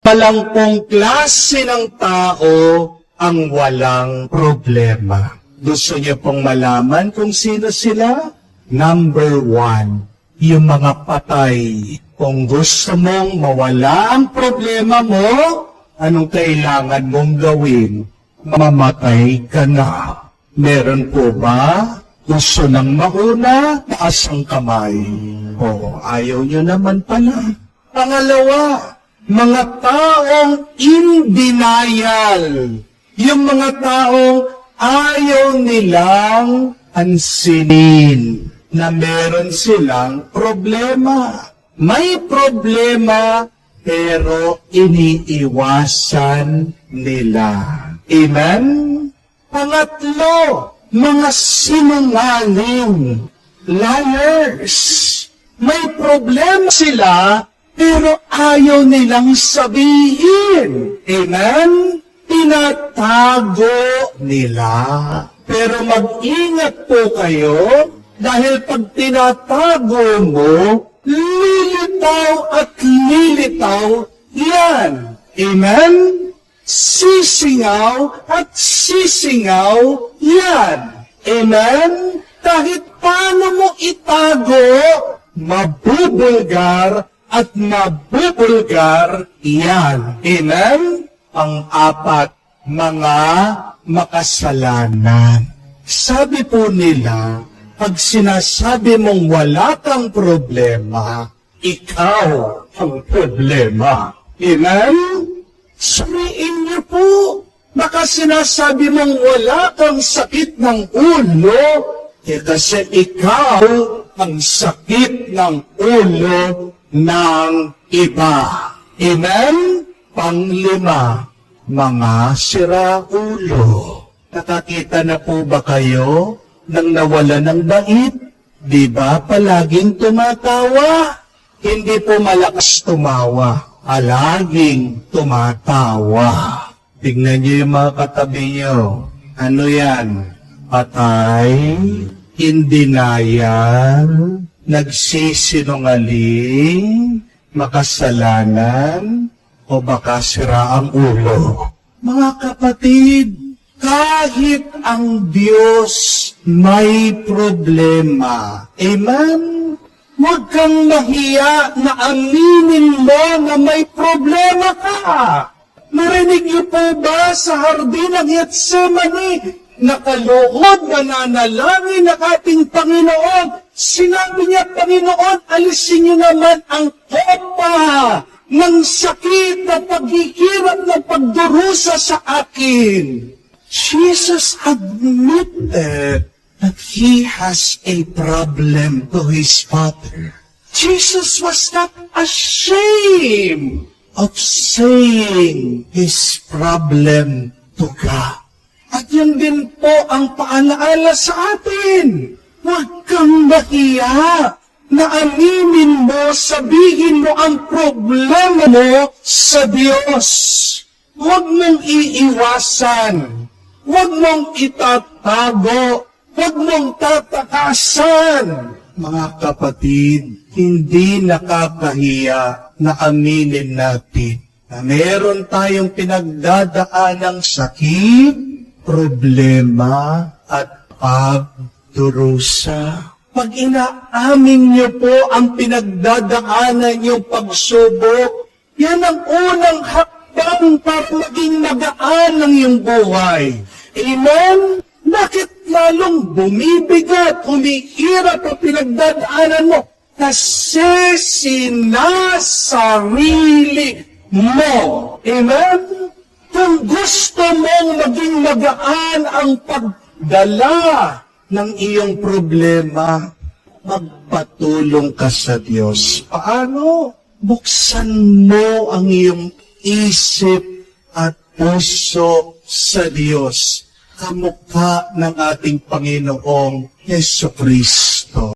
Malampung klase ng tao ang walang problema. Gusto niyo pong malaman kung sino sila? Number 1, yung mga patay. Kung gusto mong mawala ang problema mo, anong kailangan mong gawin? Mamatay ka na. Meron po ba gusto nang mauna? Taas ang kamay. O, ayaw nyo naman pala. Pangalawa, mga taong in denial. Yung mga taong ayaw nilang pansinin na meron silang problema. May problema, pero iniiwasan nila. Amen? Pangatlo, mga sinungaling, liars. May problema sila, pero ayaw nilang sabihin. Amen? Tinatago nila. Pero mag-ingat po kayo, dahil pag tinatago mo, lilitaw at lilitaw yan. Amen? Sisingaw at sisingaw yan. Amen? Kahit paano mo itago, mabubulgar at mabubulgar yan. Amen? Pang-apat, mga makasalanan. Sabi po nila, pag sinasabi mong wala kang problema, ikaw ang problema. Amen? Suriin niyo po. Baka sinasabi mong wala kang sakit ng ulo, kasi ikaw ang sakit ng ulo ng iba. Amen? Panglima, mga siraulo. Nakakita na po ba kayo nang nawala ng bait? Di ba palaging tumatawa? Hindi po malakas tumawa, laging tumatawa. Tignan niyo yung mga katabi niyo. Ano yan? Patay, in denial, nagsisinungaling, makasalanan, o baka sira ang ulo. Mga kapatid, kahit ang Diyos may problema. Amen? Huwag kang mahiya na aminin mo na may problema ka. Narinig niyo po ba sa hardin ng Getsemani? Nakaluhod, nananalangin ng ating Panginoon. Sinabi niya, Panginoon, alisin niyo naman ang kopa ng sakit na paghihirap ng pagdurusa sa akin. Jesus admitted that he has a problem to his Father. Jesus was not ashamed of saying his problem to God. At yun din po ang paalaala sa atin. Huwag kang mahiya na aminin mo, sabihin mo ang problema mo sa Diyos. Huwag mong iiwasan. Huwag mong itatago. Huwag mong tatakasan. Mga kapatid, hindi nakakahiya na aminin natin na meron tayong pinagdadaanang sakit, problema, at pagdurusa. Pag inaamin niyo po ang pinagdadaanan niyong pagsubok, yan ang unang hakbang para maging magaan ng iyong buhay. Amen? Bakit lalong bumibigat, humihirap ang pinagdadaanan mo? Kasi sinasarili mo. Amen? Kung gusto mong maging magaan ang pagdala ng iyong problema, magpatulong ka sa Diyos. Paano? Buksan mo ang iyong isip at puso sa Diyos, kamukha ng ating Panginoong Jesucristo.